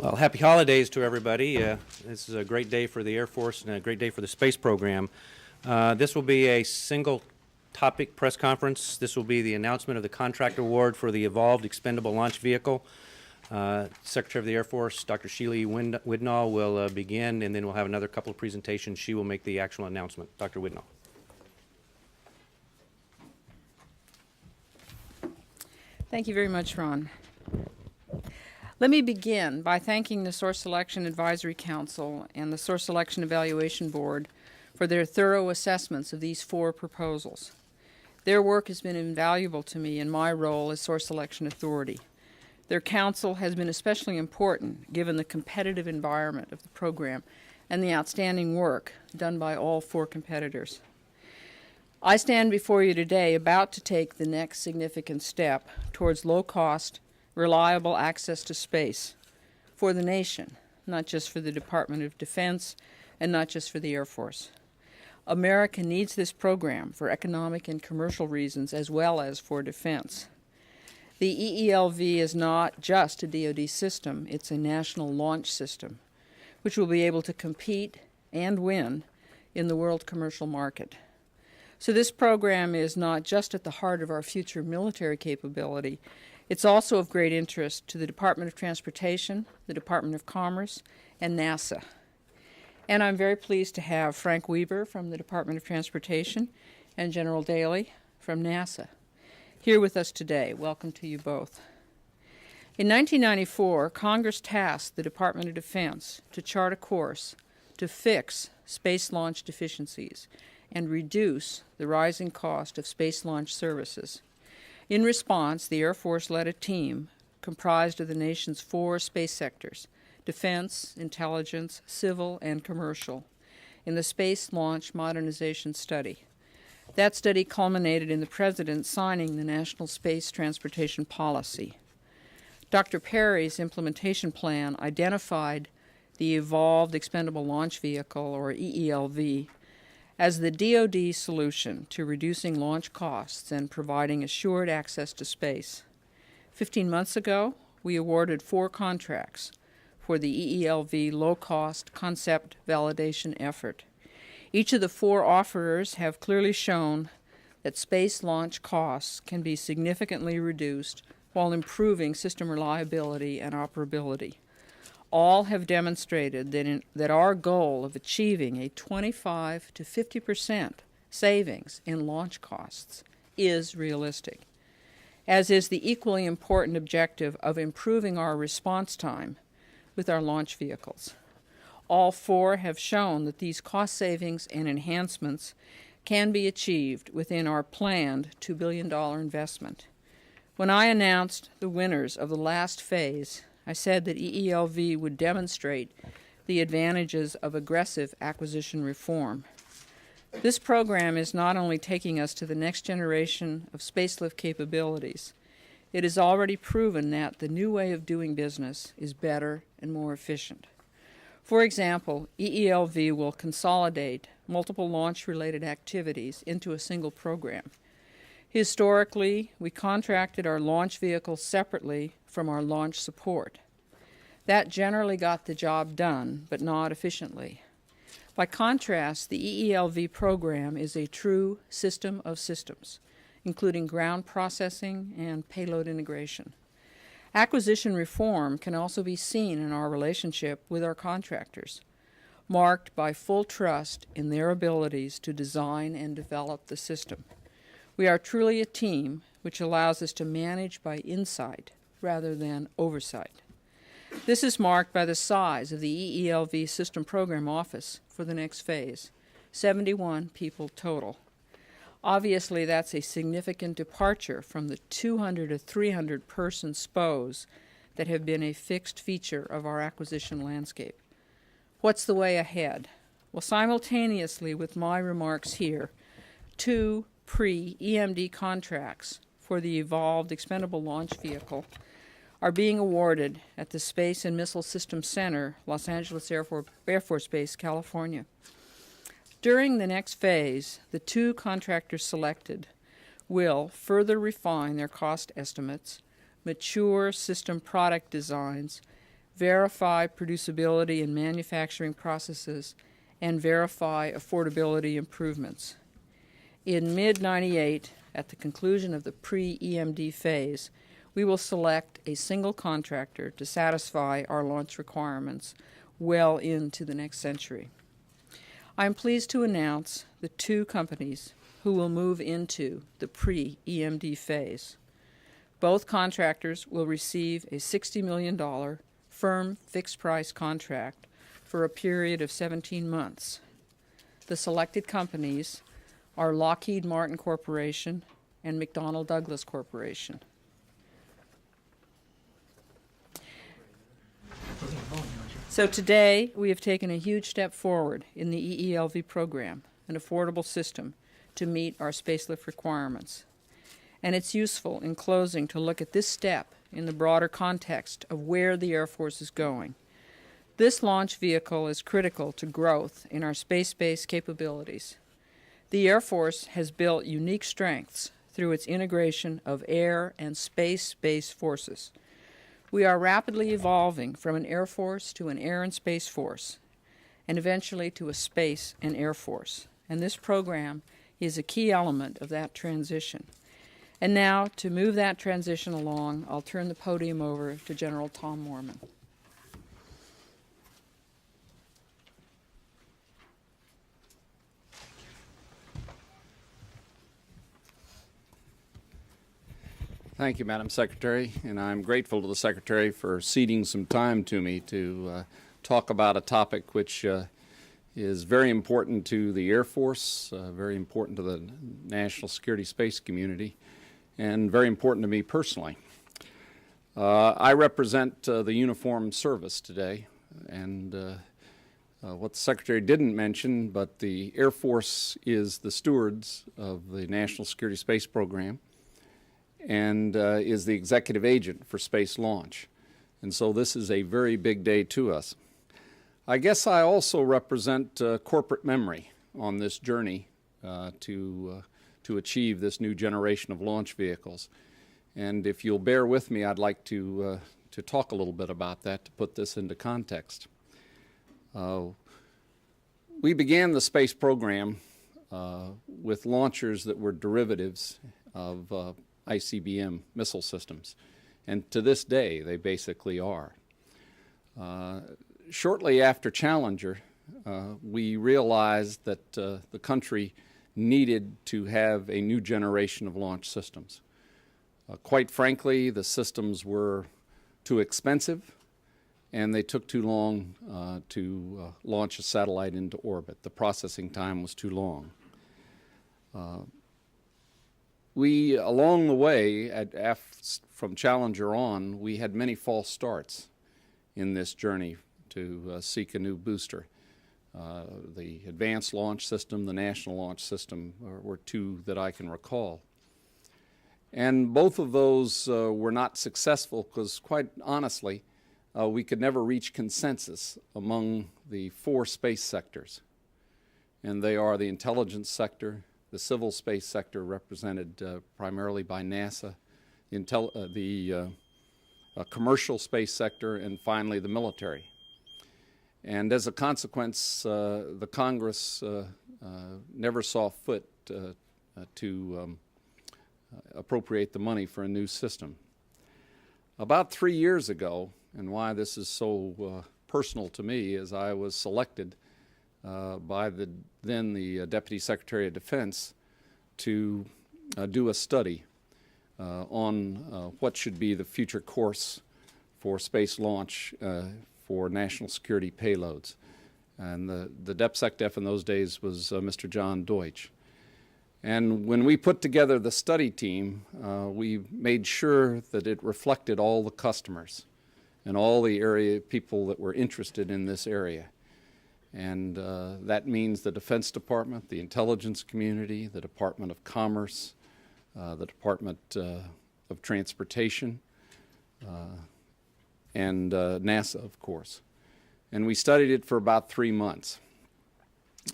Well, happy holidays to everybody. This is a great day for the Air Force and a great day for the space program. This will be a single topic press conference. This will be the announcement of the contract award for the Evolved Expendable Launch Vehicle. Secretary of the Air Force, Dr. Sheila E. Widnall, will begin, and then we'll have another couple of presentations. She will make the actual announcement. Dr. Widnall. Thank you very much, Ron. Let me begin by thanking the Source Selection Advisory Council and the Source Selection Evaluation Board for their thorough assessments of these 4 proposals. Their work has been invaluable to me in my role as Source Selection Authority. Their counsel has been especially important given the competitive environment of the program and the outstanding work done by all 4 competitors. I stand before you today about to take the next significant step towards low-cost, reliable access to space for the nation, not just for the Department of Defense and not just for the Air Force. America needs this program for economic and commercial reasons as well as for defense. The EELV is not just a DoD system, it's a national launch system, which will be able to compete and win in the world commercial market. So this program is not just at the heart of our future military capability, it's also of great interest to the Department of Transportation, the Department of Commerce, and NASA. And I'm very pleased to have Frank Weber from the Department of Transportation and General Daly from NASA here with us today. Welcome to you both. In 1994, Congress tasked the Department of Defense to chart a course to fix space launch deficiencies and reduce the rising cost of space launch services. In response, the Air Force led a team comprised of the nation's 4 space sectors, defense, intelligence, civil, and commercial, in the Space Launch Modernization Study. That study culminated in the President signing the National Space Transportation Policy. Dr. Perry's implementation plan identified the Evolved Expendable Launch Vehicle, or EELV, as the DoD solution to reducing launch costs and providing assured access to space. 15 months ago, we awarded 4 contracts for the EELV low-cost concept validation effort. Each of the 4 offerers have clearly shown that space launch costs can be significantly reduced while improving system reliability and operability. All have demonstrated that our goal of achieving a 25 to 50% savings in launch costs is realistic, as is the equally important objective of improving our response time with our launch vehicles. All 4 have shown that these cost savings and enhancements can be achieved within our planned $2 billion investment. When I announced the winners of the last phase, I said that EELV would demonstrate the advantages of aggressive acquisition reform. This program is not only taking us to the next generation of spacelift capabilities, it has already proven that the new way of doing business is better and more efficient. For example, EELV will consolidate multiple launch-related activities into a single program. Historically, we contracted our launch vehicles separately from our launch support. That generally got the job done, but not efficiently. By contrast, the EELV program is a true system of systems, including ground processing and payload integration. Acquisition reform can also be seen in our relationship with our contractors, marked by full trust in their abilities to design and develop the system. We are truly a team which allows us to manage by insight rather than oversight. This is marked by the size of the EELV System Program Office for the next phase, 71 people total. Obviously, that's a significant departure from the 200 to 300 person SPOs that have been a fixed feature of our acquisition landscape. What's the way ahead? Well, simultaneously with my remarks here, 2 pre-EMD contracts for the Evolved Expendable Launch Vehicle are being awarded at the Space and Missile Systems Center, Los Angeles Air Force Base, California. During the next phase, the 2 contractors selected will further refine their cost estimates, mature system product designs, verify producibility and manufacturing processes, and verify affordability improvements. In mid-98, at the conclusion of the pre-EMD phase, we will select a single contractor to satisfy our launch requirements well into the next century. I am pleased to announce the two companies who will move into the pre-EMD phase. Both contractors will receive a $60 million firm fixed-price contract for a period of 17 months. The selected companies are Lockheed Martin Corporation and McDonnell Douglas Corporation. So today, we have taken a huge step forward in the EELV program, an affordable system to meet our spacelift requirements. And it's useful in closing to look at this step in the broader context of where the Air Force is going. This launch vehicle is critical to growth in our space-based capabilities. The Air Force has built unique strengths through its integration of air and space-based forces. We are rapidly evolving from an Air Force to an Air and Space Force, and eventually to a Space and Air Force. And this program is a key element of that transition. And now, to move that transition along, I'll turn the podium over to General Tom Moorman. Thank you, Madam Secretary, and I'm grateful to the Secretary for ceding some time to me to talk about a topic which is very important to the Air Force, very important to the national security space community, and very important to me personally. I represent the uniformed service today, and what the Secretary didn't mention, but the Air Force is the stewards of the National Security Space Program, and is the executive agent for space launch. And so this is a very big day to us. I guess I also represent corporate memory on this journey to achieve this new generation of launch vehicles. And if you'll bear with me, I'd like to talk a little bit about that to put this into context. We began the space program with launchers that were derivatives of ICBM missile systems, and to this day they basically are. Shortly after Challenger, we realized that the country needed to have a new generation of launch systems. Quite frankly, the systems were too expensive and they took too long to launch a satellite into orbit. The processing time was too long. We, along the way, from Challenger on, we had many false starts in this journey to seek a new booster. The Advanced Launch System, the National Launch System were two that I can recall. And both of those were not successful because, quite honestly, we could never reach consensus among the four space sectors. And they are the intelligence sector, the civil space sector represented primarily by NASA, the commercial space sector, and finally the military. And as a consequence, the Congress never saw fit to appropriate the money for a new system. About 3 years ago, and why this is so personal to me, is I was selected by the Deputy Secretary of Defense to do a study on what should be the future course for space launch for national security payloads. And the DepSecDef in those days was Mr. John Deutsch. And when we put together the study team, we made sure that it reflected all the customers and all the area people that were interested in this area. And that means the Defense Department, the intelligence community, the Department of Commerce, the Department of Transportation, and NASA, of course. And we studied it for about 3 months.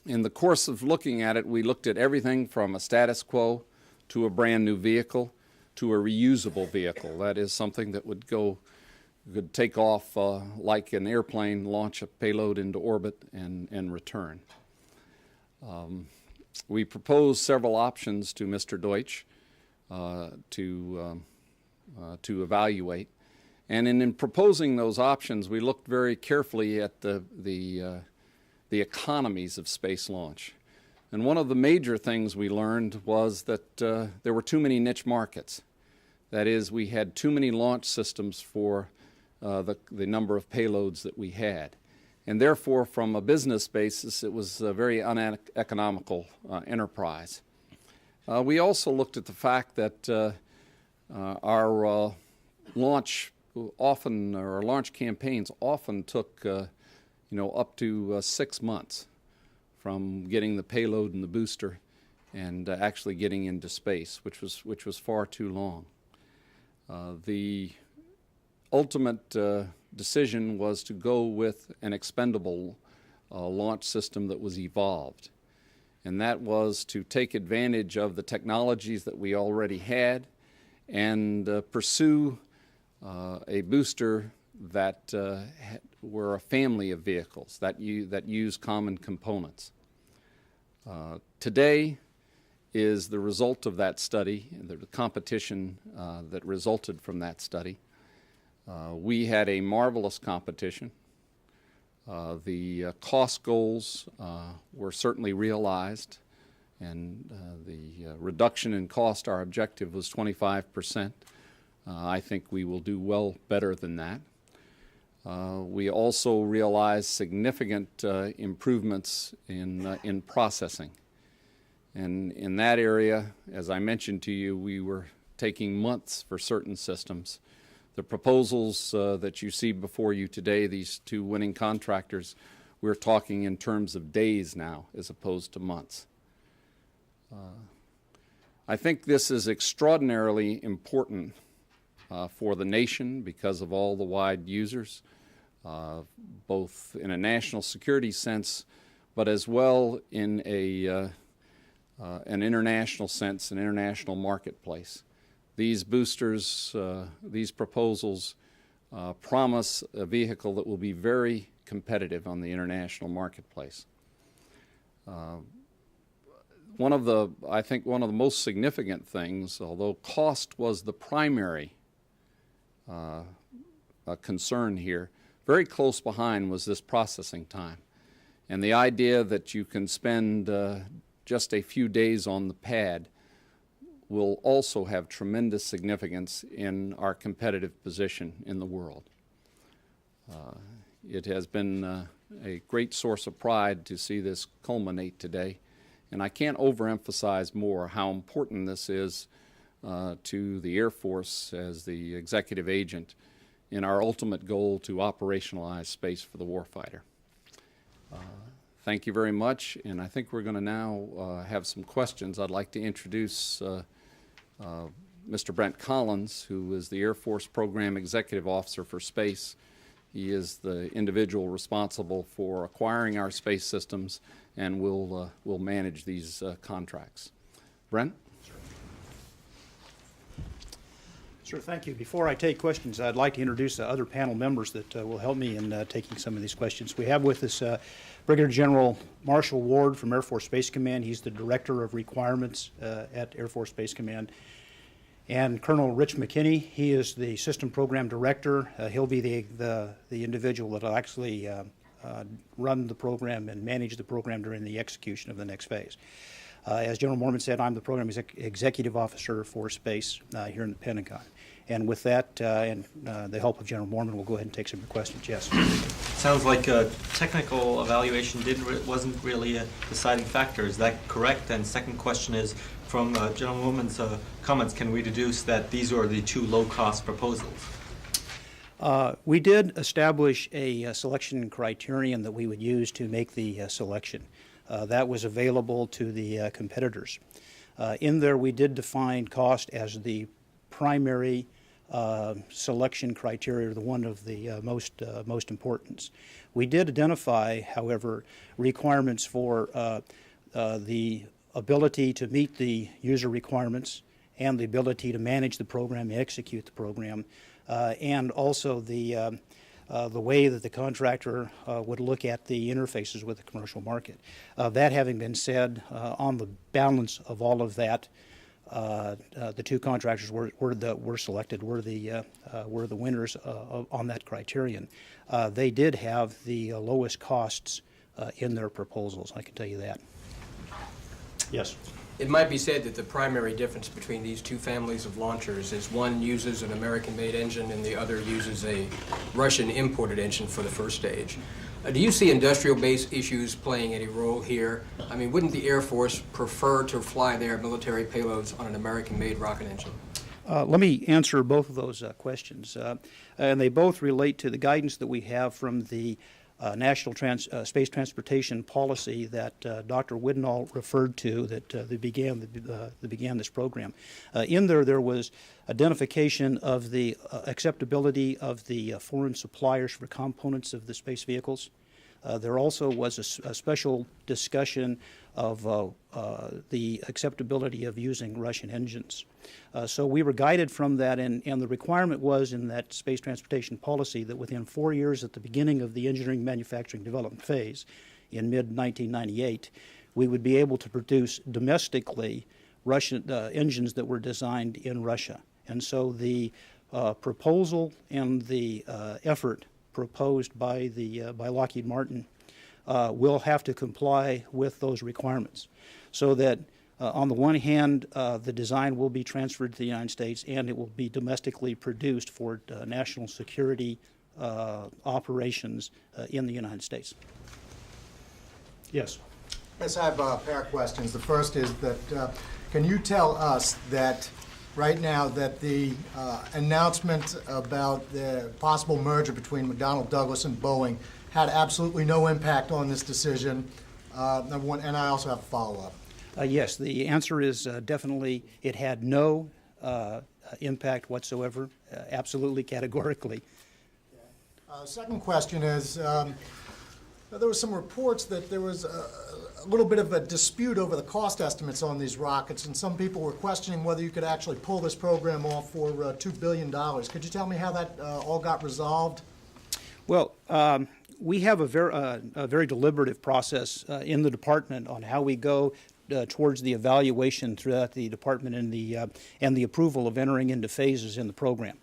In the course of looking at it, we looked at everything from a status quo to a brand new vehicle to a reusable vehicle. That is something that would go could take off like an airplane, launch a payload into orbit, and return. We proposed several options to Mr. Deutsch to evaluate. And in proposing those options, we looked very carefully at the economies of space launch. And one of the major things we learned was that there were too many niche markets. That is, we had too many launch systems for the number of payloads that we had. And therefore, from a business basis, it was a very uneconomical enterprise. We also looked at the fact that our launch campaigns often took up to 6 months from getting the payload and the booster and actually getting into space, which was far too long. The ultimate decision was to go with an expendable launch system that was evolved. And that was to take advantage of the technologies that we already had and pursue a booster that were a family of vehicles that use common components. Today is the result of that study, the competition that resulted from that study. We had a marvelous competition. The cost goals were certainly realized, and the reduction in cost, our objective was 25%. I think we will do well better than that. We also realized significant improvements in processing. And in that area, as I mentioned to you, we were taking months for certain systems. The proposals that you see before you today, these two winning contractors, we're talking in terms of days now as opposed to months. I think this is extraordinarily important for the nation because of all the wide users, both in a national security sense, but as well in an international sense, an international marketplace. These boosters, these proposals promise a vehicle that will be very competitive on the international marketplace. I think one of the most significant things, although cost was the primary concern here, very close behind was this processing time. And the idea that you can spend just a few days on the pad will also have tremendous significance in our competitive position in the world. It has been a great source of pride to see this culminate today, and I can't overemphasize more how important this is to the Air Force as the executive agent in our ultimate goal to operationalize space for the warfighter. Thank you very much, and I think we're going to now have some questions. I'd like to introduce Mr. Brent Collins, who is the Air Force Program Executive Officer for Space. He is the individual responsible for acquiring our space systems and will manage these contracts. Brent? Sure, thank you. Before I take questions, I'd like to introduce the other panel members that will help me in taking some of these questions. We have with us Brigadier General Marshall Ward from Air Force Space Command. He's the Director of Requirements at Air Force Space Command. And Colonel Rich McKinney, he is the System Program Director. He'll be the individual that will actually run the program and manage the program during the execution of the next phase. As General Moorman said, I'm the Program Executive Officer for Space here in the Pentagon. And with that and the help of General Moorman, we'll go ahead and take some of your questions. Yes. Sounds like technical evaluation wasn't really a deciding factor. Is that correct? And second question is, from General Moorman's comments, can we deduce that these are the two low-cost proposals? We did establish a selection criterion that we would use to make the selection. That was available to the competitors. In there, we did define cost as the primary selection criteria, the one of the most importance. We did identify, however, requirements for the ability to meet the user requirements and the ability to manage the program and execute the program and also the way that the contractor would look at the interfaces with the commercial market. That having been said, on the balance of all of that, the two contractors were selected were the winners on that criterion. They did have the lowest costs in their proposals, I can tell you that. Yes. It might be said that the primary difference between these two families of launchers is one uses an American-made engine and the other uses a Russian-imported engine for the first stage. Do you see industrial base issues playing any role here? I mean, wouldn't the Air Force prefer to fly their military payloads on an American-made rocket engine? Let me answer both of those questions, and they both relate to the guidance that we have from the National Space Transportation Policy that Dr. Widnall referred to that began this program. In there was identification of the acceptability of the foreign suppliers for components of the space vehicles. There also was a special discussion of the acceptability of using Russian engines. So we were guided from that, and the requirement was in that space transportation policy that within 4 years at the beginning of the engineering, manufacturing, development phase in mid-1998, we would be able to produce domestically Russian engines that were designed in Russia. And so the proposal and the effort proposed by Lockheed Martin will have to comply with those requirements, so that on the one hand, the design will be transferred to the United States and it will be domestically produced for national security operations in the United States. Yes. Yes, I have a pair of questions. The first is that can you tell us that right now that the announcement about the possible merger between McDonnell Douglas and Boeing had absolutely no impact on this decision? Number one, and I also have a follow-up. Yes, the answer is definitely it had no impact whatsoever, absolutely categorically. Second question is, there were some reports that there was a little bit of a dispute over the cost estimates on these rockets, and some people were questioning whether you could actually pull this program off for $2 billion. Could you tell me how that all got resolved? Well, we have a very deliberative process in the department on how we go towards the evaluation throughout the department and the approval of entering into phases in the program.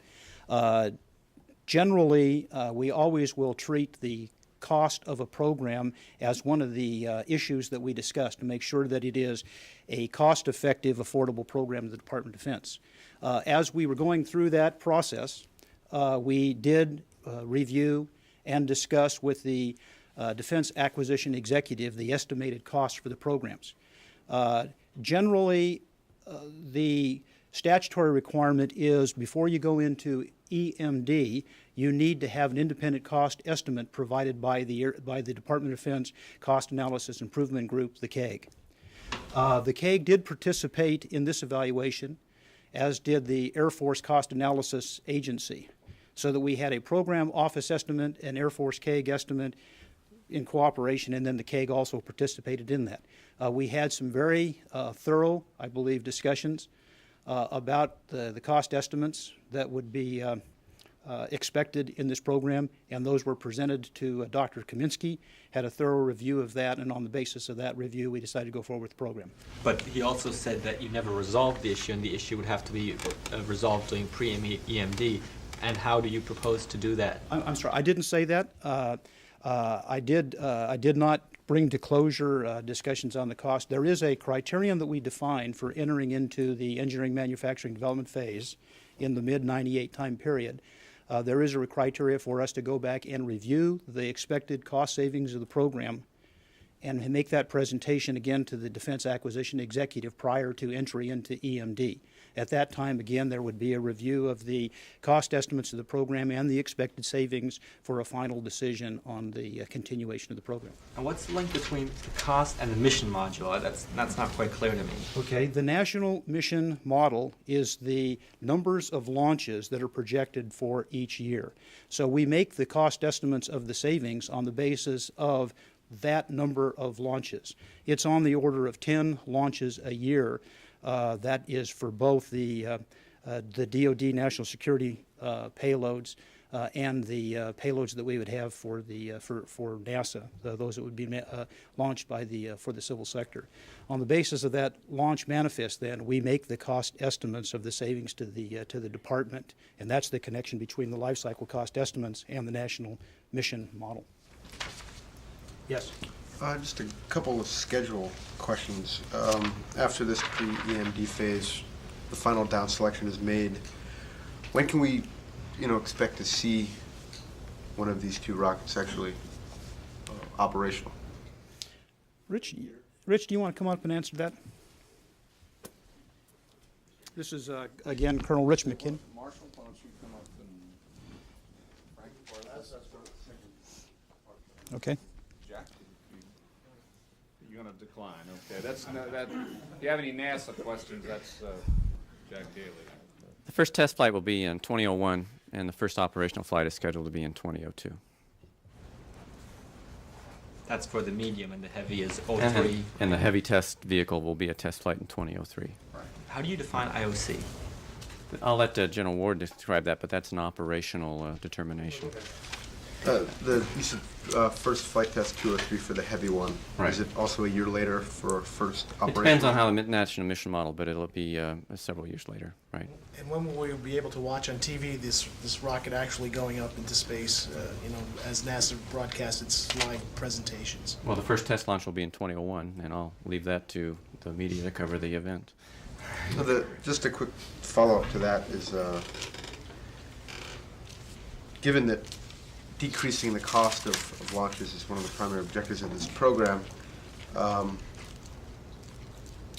Generally, we always will treat the cost of a program as one of the issues that we discuss to make sure that it is a cost-effective, affordable program to the Department of Defense. As we were going through that process, we did review and discuss with the Defense Acquisition Executive the estimated cost for the programs. Generally, the statutory requirement is before you go into EMD, you need to have an independent cost estimate provided by the Department of Defense Cost Analysis Improvement Group, the CAG. The CAG did participate in this evaluation, as did the Air Force Cost Analysis Agency, so that we had a program office estimate, an Air Force CAG estimate in cooperation, and then the CAG also participated in that. We had some very thorough, I believe, discussions about the cost estimates that would be expected in this program, and those were presented to Dr. Kaminsky, had a thorough review of that, and on the basis of that review, we decided to go forward with the program. But he also said that you never resolved the issue, and the issue would have to be resolved during pre-EMD. And how do you propose to do that? I'm sorry, I didn't say that. I did not bring to closure discussions on the cost. There is a criterion that we define for entering into the engineering, manufacturing, development phase in the mid-98 time period. There is a criteria for us to go back and review the expected cost savings of the program and make that presentation again to the Defense Acquisition Executive prior to entry into EMD. At that time, again, there would be a review of the cost estimates of the program and the expected savings for a final decision on the continuation of the program. And what's the link between the cost and the mission module? That's not quite clear to me. Okay, the national mission model is the numbers of launches that are projected for each year. So we make the cost estimates of the savings on the basis of that number of launches. It's on the order of 10 launches a year. That is for both the DoD National Security payloads and the payloads that we would have for the for NASA, those that would be launched by the for the civil sector. On the basis of that launch manifest, then we make the cost estimates of the savings to the department, and that's the connection between the life cycle cost estimates and the national mission model. Yes. Just a couple of schedule questions. After this pre-EMD phase, the final down selection is made. When can we, expect to see one of these two rockets actually operational? Rich, do you want to come up and answer that? This is, again, Colonel Rich McKinney. Marshall, why don't you come up and Okay. Jack, you're going to decline. Okay, that's that. If you have any NASA questions, that's Jack Daly. The first test flight will be in 2001, and the first operational flight is scheduled to be in 2002. That's for the medium, and the heavy is 03. And the heavy test vehicle will be a test flight in 2003. How do you define IOC? I'll let General Ward describe that, but that's an operational determination. You said first flight test 203 for the heavy one. Right. Is it also a year later for first It operation? depends on how the national mission model, but it'll be several years later, right? And when will we be able to watch on TV this rocket actually going up into space, as NASA broadcasts its live presentations? Well, the first test launch will be in 2001, and I'll leave that to the media to cover the event. So just a quick follow-up to that is, given that decreasing the cost of launches is one of the primary objectives of this program,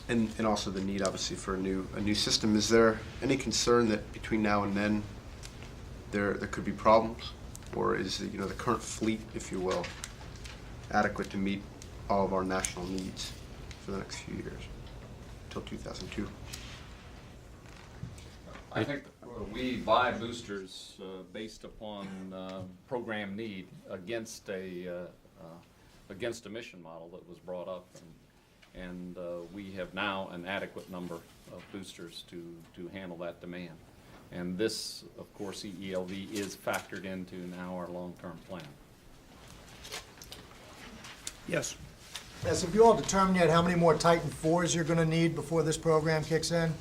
and also the need, obviously, for a new system, is there any concern that between now and then there could be problems, or is the current fleet, if you will, adequate to meet all of our national needs for the next few years until 2002? I think we buy boosters based upon program need against a mission model that was brought up, and we have now an adequate number of boosters to handle that demand. And this, of course, EELV is factored into now our long-term plan. Yes. Yes, have you all determined yet how many more Titan IVs you're going to need before this program kicks in?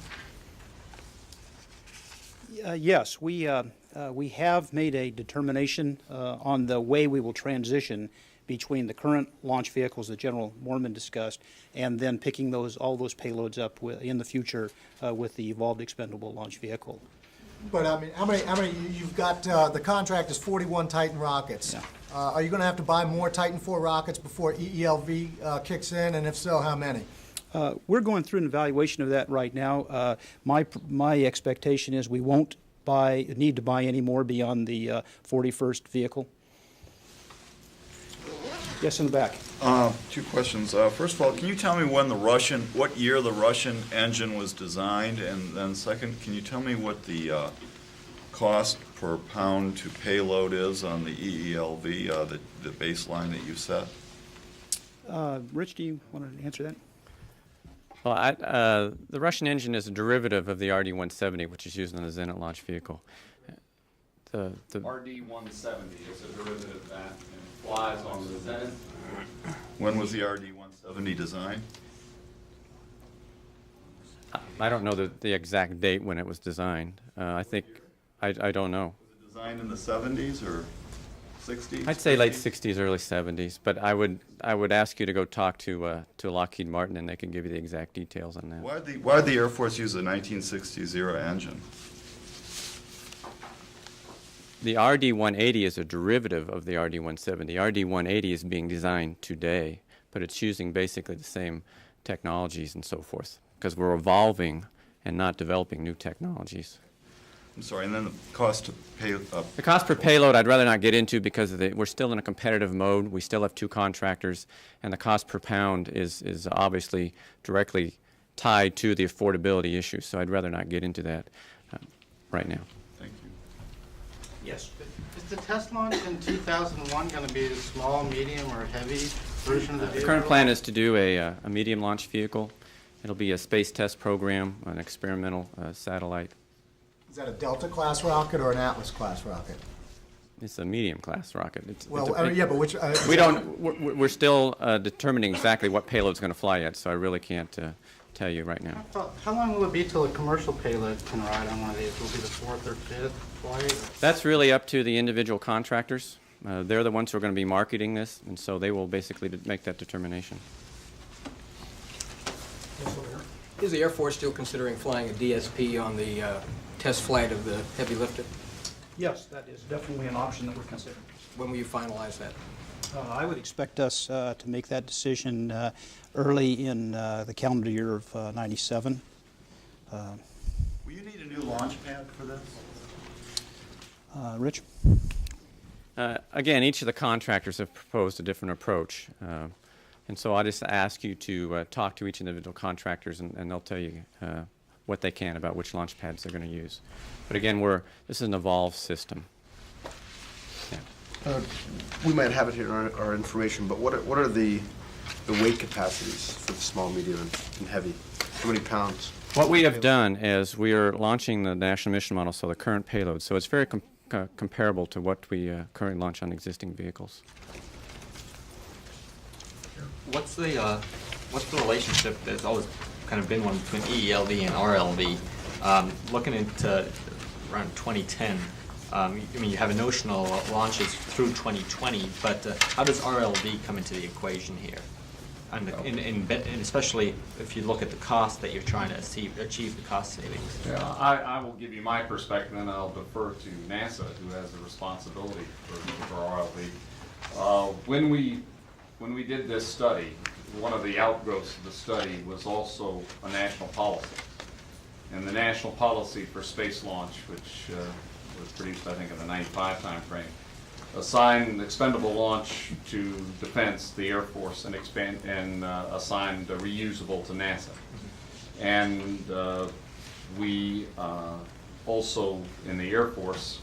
Yes, we have made a determination on the way we will transition between the current launch vehicles that General Moorman discussed, and then picking all those payloads up in the future with the Evolved Expendable Launch Vehicle. But I mean, how many? You've got the contract is 41 Titan rockets. Yeah. Are you going to have to buy more Titan IV rockets before EELV kicks in, and if so, how many? We're going through an evaluation of that right now. My expectation is we won't need to buy any more beyond the 41st vehicle. Yes, in the back. Two questions. First of all, can you tell me what year the Russian engine was designed? And then second, can you tell me what the cost per pound to payload is on the EELV, the baseline that you set? Rich, do you want to answer that? Well, the Russian engine is a derivative of the RD-170, which is used on the Zenit launch vehicle. The RD-170 is a derivative of that and flies on the Zenit. When was the RD-170 designed? I don't know the exact date when it was designed. I think I don't know. Was it designed in the 70s or 60s? I'd say late 60s, early 70s, but I would ask you to go talk to Lockheed Martin, and they can give you the exact details on that. Why did the Air Force use a 1960s era engine? The RD-180 is a derivative of the RD-170. The RD-180 is being designed today, but it's using basically the same technologies and so forth, because we're evolving and not developing new technologies. I'm sorry, and then the cost to pay... The cost per payload I'd rather not get into because we're still in a competitive mode. We still have two contractors, and the cost per pound is obviously directly tied to the affordability issue, so I'd rather not get into that right now. Thank you. Yes. Is the test launch in 2001 going to be a small, medium, or heavy version of the vehicle? The current plan is to do a medium launch vehicle. It'll be a space test program, an experimental satellite. Is that a Delta-class rocket or an Atlas-class rocket? It's a medium-class rocket. Yeah, but which... we don't, we're still determining exactly what payload's going to fly yet, so I really can't tell you right now. How long will it be till a commercial payload can ride on one of these? Will it be the fourth or fifth flight? That's really up to the individual contractors. They're the ones who are going to be marketing this, and so they will basically make that determination. Is the Air Force still considering flying a DSP on the test flight of the heavy lifter? Yes, that is definitely an option that we're considering. When will you finalize that? I would expect us to make that decision early in the calendar year of '97. Will you need a new launch pad for this? Rich? Again, each of the contractors have proposed a different approach. And so I'll just ask you to talk to each individual contractors, and they'll tell you what they can about which launch pads they're going to use. But again, this is an evolved system. Yeah. We might have it here in our information, but what are the weight capacities for the small, medium, and heavy? How many pounds? What we have done is we are launching the National Mission Model, so the current payload. So it's very comparable to what we currently launch on existing vehicles. What's the relationship? There's always kind of been one between EELV and RLV. Looking into around 2010, I mean, you have a notional launches through 2020, but how does RLV come into the equation here? And especially if you look at the cost that you're trying to achieve the cost savings. Yeah, I will give you my perspective, and then I'll defer to NASA, who has the responsibility for RLV. When we did this study, one of the outgrowths of the study was also a national policy. And the national policy for space launch, which was produced, I think, in the '95 timeframe, assigned expendable launch to defense, the Air Force, and assigned reusable to NASA. And we also, in the Air Force,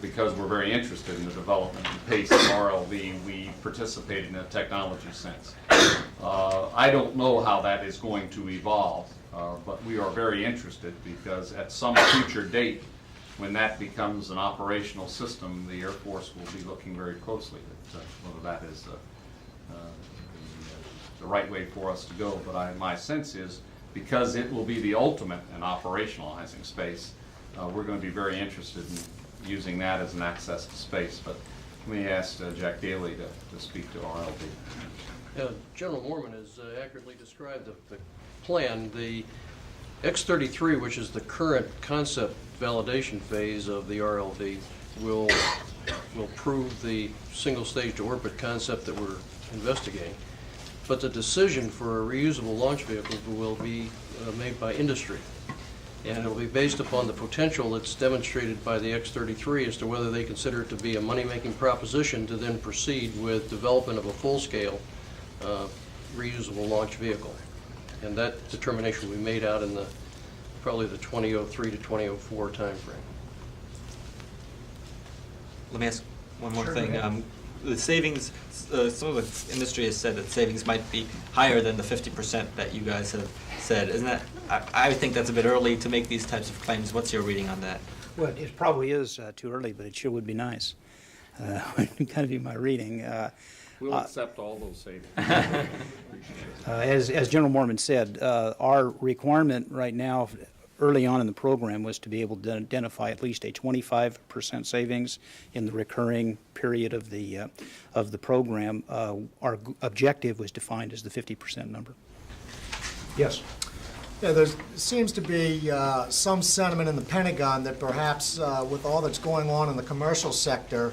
because we're very interested in the development and pace of RLV, we participate in a technology sense. I don't know how that is going to evolve, but we are very interested because at some future date, when that becomes an operational system, the Air Force will be looking very closely at whether that is the right way for us to go. But my sense is, because it will be the ultimate in operationalizing space, we're going to be very interested in using that as an access to space. But let me ask Jack Daly to speak to RLV. General Moorman has accurately described the plan. The X-33, which is the current concept validation phase of the RLV, will prove the single-stage to orbit concept that we're investigating. But the decision for a reusable launch vehicle will be made by industry. And it will be based upon the potential that's demonstrated by the X-33 as to whether they consider it to be a money-making proposition to then proceed with development of a full-scale reusable launch vehicle. And that determination will be made out in probably the 2003 to 2004 timeframe. Let me ask one more thing. The savings, some of the industry has said that savings might be higher than the 50% that you guys have said. Isn't that, I think that's a bit early to make these types of claims. What's your reading on that? Well, it probably is too early, but it sure would be nice. Would kind of be my reading. We'll accept all those savings. As General Moorman said, our requirement right now, early on in the program, was to be able to identify at least a 25% savings in the recurring period of the program. Our objective was defined as the 50% number. Yes. Yeah, there seems to be some sentiment in the Pentagon that perhaps with all that's going on in the commercial sector,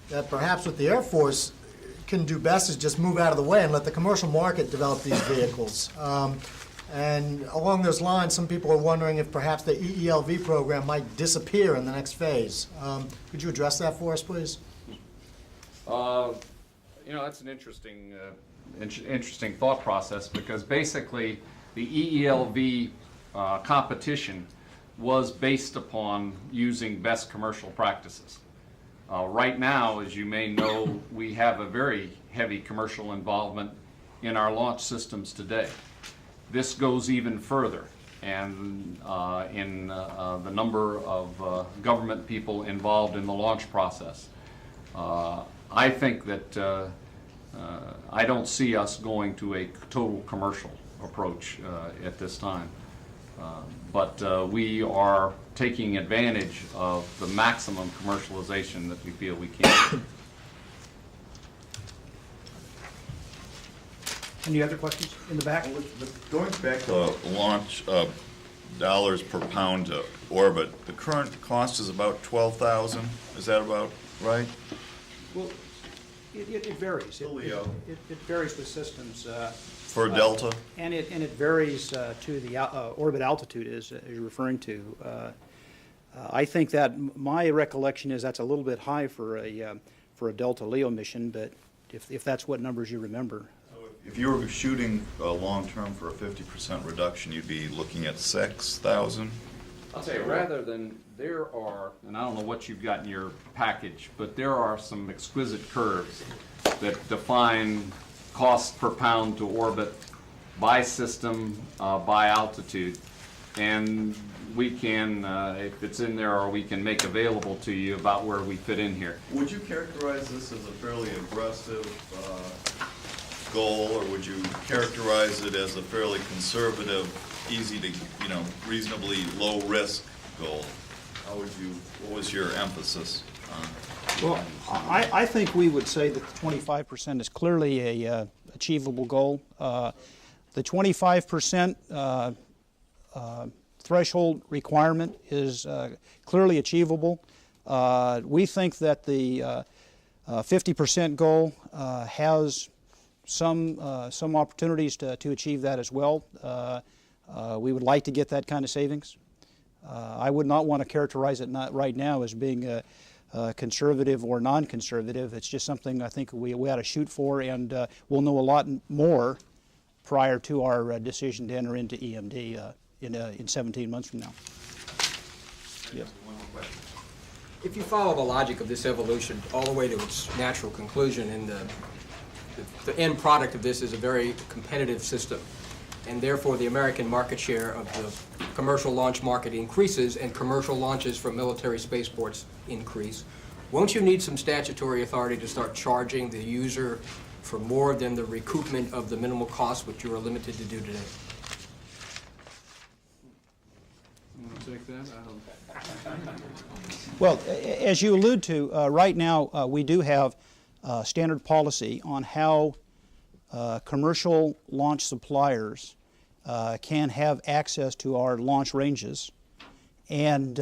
that perhaps what the Air Force can do best is just move out of the way and let the commercial market develop these vehicles. And along those lines, some people are wondering if perhaps the EELV program might disappear in the next phase. Could you address that for us, please? That's an interesting thought process, because basically the EELV competition was based upon using best commercial practices. Right now, as you may know, we have a very heavy commercial involvement in our launch systems today. This goes even further. and in the number of government people involved in the launch process. I think that I don't see us going to a total commercial approach at this time. But we are taking advantage of the maximum commercialization that we feel we can. Any other questions in the back? Going back to launch dollars per pound to orbit, the current cost is about 12,000. Is that about right? Well, it varies. It varies with systems. For Delta? And it varies to the orbit altitude as you're referring to. I think that my recollection is that's a little bit high for a Delta LEO mission, but if that's what numbers you remember. If you were shooting long-term for a 50% reduction, you'd be looking at 6,000? I'll tell you, rather than, there are, and I don't know what you've got in your package, but there are some exquisite curves that define cost per pound to orbit by system, by altitude. And we can, if it's in there, or we can make available to you about where we fit in here. Would you characterize this as a fairly aggressive goal, or would you characterize it as a fairly conservative, easy to, reasonably low-risk goal? How would you, what was your emphasis on? Well, I think we would say that the 25% is clearly a achievable goal. The 25% threshold requirement is clearly achievable. We think that the 50% goal has some opportunities to achieve that as well. We would like to get that kind of savings. I would not want to characterize it right now as being conservative or non-conservative. It's just something I think we ought to shoot for, and we'll know a lot more prior to our decision to enter into EMD in 17 months from now. Yes. One more question. If you follow the logic of this evolution all the way to its natural conclusion, and the end product of this is a very competitive system, and therefore the American market share of the commercial launch market increases and commercial launches from military spaceports increase, won't you need some statutory authority to start charging the user for more than the recoupment of the minimal cost which you are limited to do today? You want to take that? Well, as you allude to, right now we do have standard policy on how commercial launch suppliers can have access to our launch ranges, and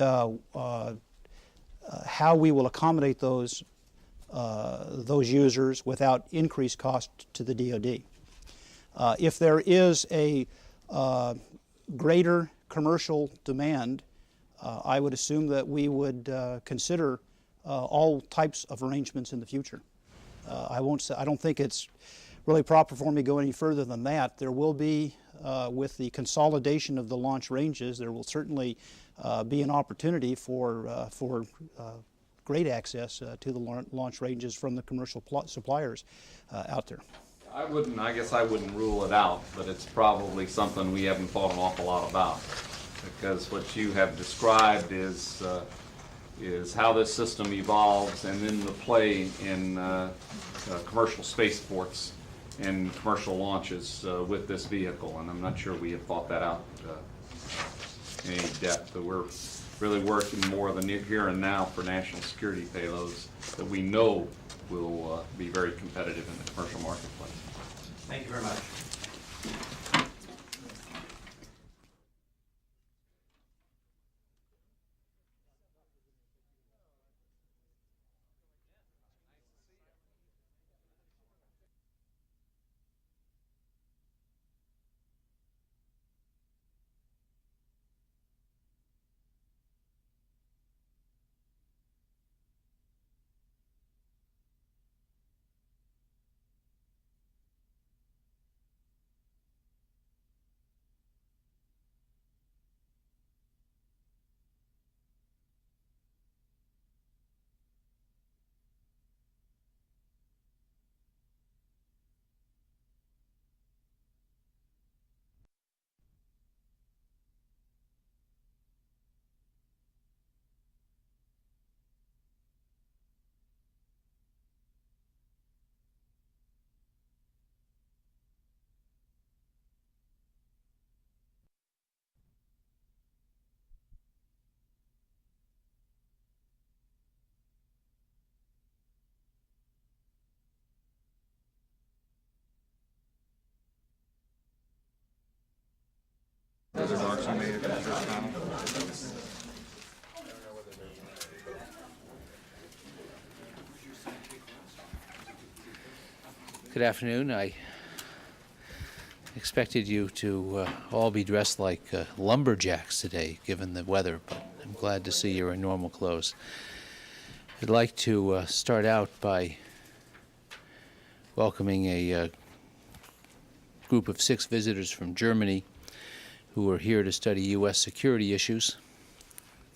how we will accommodate those users without increased cost to the DoD. If there is a greater commercial demand, I would assume that we would consider all types of arrangements in the future. I don't think it's really proper for me to go any further than that. There will be, with the consolidation of the launch ranges, there will certainly be an opportunity for great access to the launch ranges from the commercial suppliers out there. I guess I wouldn't rule it out, but it's probably something we haven't thought an awful lot about, because what you have described is how this system evolves, and then the play in commercial spaceports and commercial launches with this vehicle, and I'm not sure we have thought that out in any depth. But we're really working more the here and now for national security payloads that we know will be very competitive in the commercial marketplace. Thank you very much. Good afternoon. I expected you to all be dressed like lumberjacks today, given the weather, but I'm glad to see you're in normal clothes. I'd like to start out by welcoming a group of 6 visitors from Germany who are here to study U.S. security issues.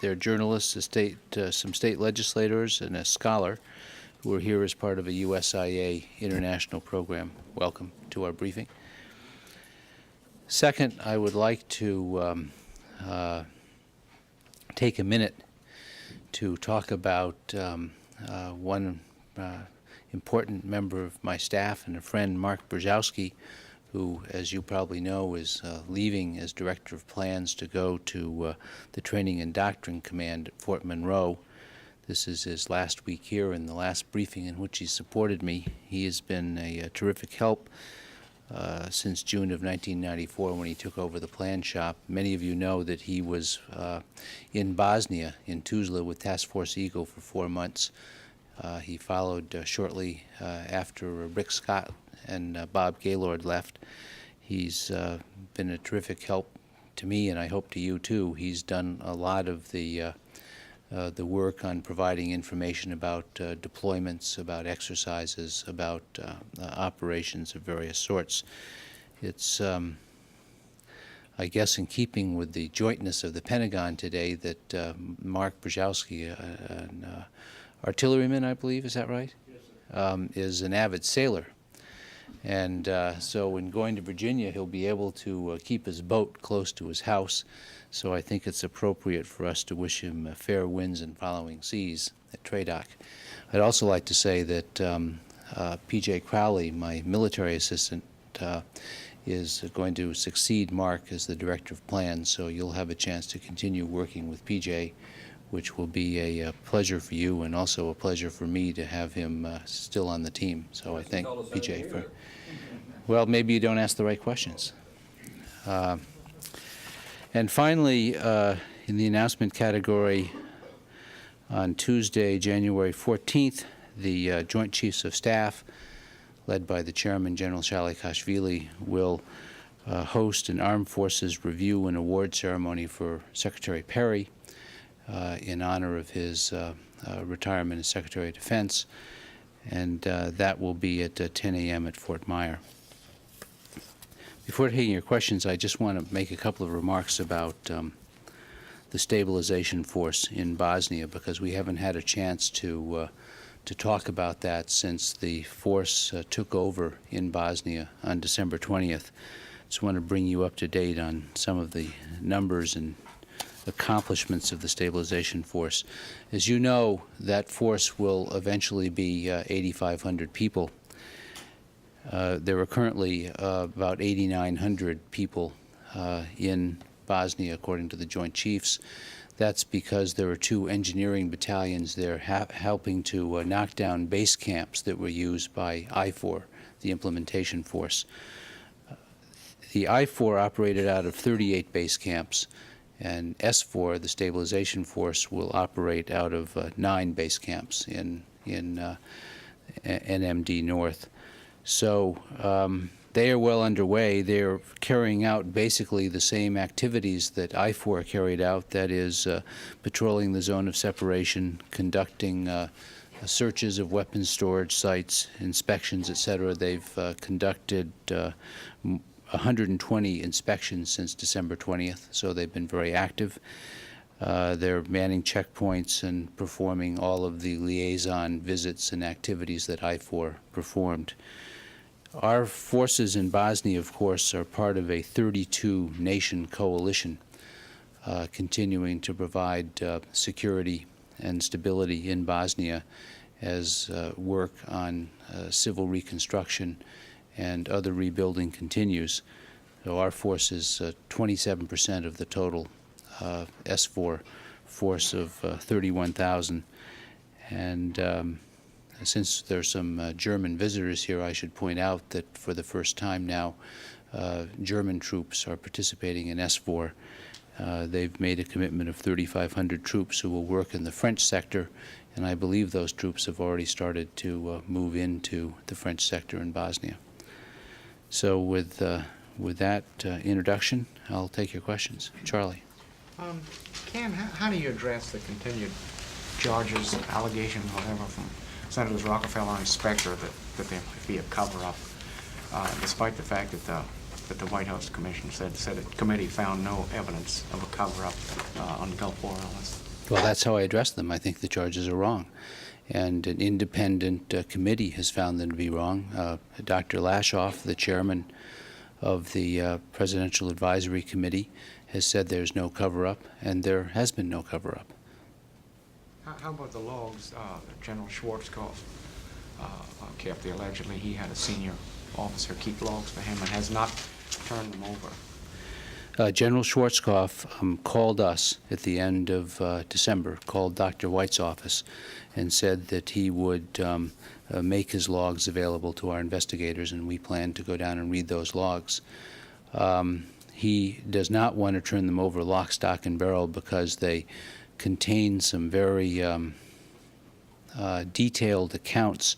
They're journalists, some state legislators, and a scholar who are here as part of a USIA international program. Welcome to our briefing. Second, I would like to take a minute to talk about one important member of my staff and a friend, Mark Brzezowski, who, as you probably know, is leaving as Director of Plans to go to the Training and Doctrine Command at Fort Monroe. This is his last week here, and the last briefing in which he supported me. He has been a terrific help since June of 1994 when he took over the plan shop. Many of you know that he was in Bosnia, in Tuzla, with Task Force Eagle for 4 months. He followed shortly after Rick Scott and Bob Gaylord left. He's been a terrific help to me, and I hope to you too. He's done a lot of the work on providing information about deployments, about exercises, about operations of various sorts. It's, I guess, in keeping with the jointness of the Pentagon today that Mark Brzezowski, an artilleryman, I believe, is that right? Yes, sir. Is an avid sailor. And so in going to Virginia, he'll be able to keep his boat close to his house. So I think it's appropriate for us to wish him fair winds and following seas at TRADOC. I'd also like to say that P.J. Crowley, my military assistant, is going to succeed Mark as the Director of Plans, so you'll have a chance to continue working with P.J., which will be a pleasure for you and also a pleasure for me to have him still on the team. So I thank P.J. for... Well, maybe you don't ask the right questions. And finally, in the announcement category, on Tuesday, January 14th, the Joint Chiefs of Staff, led by the Chairman, General Shalikashvili, will host an Armed Forces Review and Award ceremony for Secretary Perry in honor of his retirement as Secretary of Defense, and that will be at 10 a.m. at Fort Myer. Before taking your questions, I just want to make a couple of remarks about the stabilization force in Bosnia, because we haven't had a chance to talk about that since the force took over in Bosnia on December 20th. Just want to bring you up to date on some of the numbers and accomplishments of the stabilization force. As you know, that force will eventually be 8,500 people. There are currently about 8,900 people in Bosnia, according to the Joint Chiefs. That's because there are 2 engineering battalions there helping to knock down base camps that were used by I-4, the implementation force. The I-4 operated out of 38 base camps, and S-4, the stabilization force, will operate out of 9 base camps in NMD North. So they are well underway. They're carrying out basically the same activities that I-4 carried out, that is patrolling the zone of separation, conducting searches of weapons storage sites, inspections, etc. They've conducted 120 inspections since December 20th, so they've been very active. They're manning checkpoints and performing all of the liaison visits and activities that I-4 performed. Our forces in Bosnia, of course, are part of a 32-nation coalition continuing to provide security and stability in Bosnia as work on civil reconstruction and other rebuilding continues. So our force is 27% of the total S-4 force of 31,000. And since there's some German visitors here, I should point out that for the first time now, German troops are participating in S-4. They've made a commitment of 3,500 troops who will work in the French sector, and I believe those troops have already started to move into the French sector in Bosnia. So with that introduction, I'll take your questions. Charlie. Ken, how do you address the continued charges, allegations, whatever, from Senators Rockefeller and Specter that there might be a cover-up, despite the fact that the White House Commission said the committee found no evidence of a cover-up on Gulf War oils? Well, that's how I address them. I think the charges are wrong. And an independent committee has found them to be wrong. Dr. Lashoff, the chairman of the Presidential Advisory Committee, has said there's no cover-up, and there has been no cover-up. How about the logs that General Schwarzkopf kept? Allegedly, he had a senior officer keep logs for him and has not turned them over. General Schwarzkopf called us at the end of December, called Dr. White's office, and said that he would make his logs available to our investigators, and we plan to go down and read those logs. He does not want to turn them over lock, stock, and barrel because they contain some very detailed accounts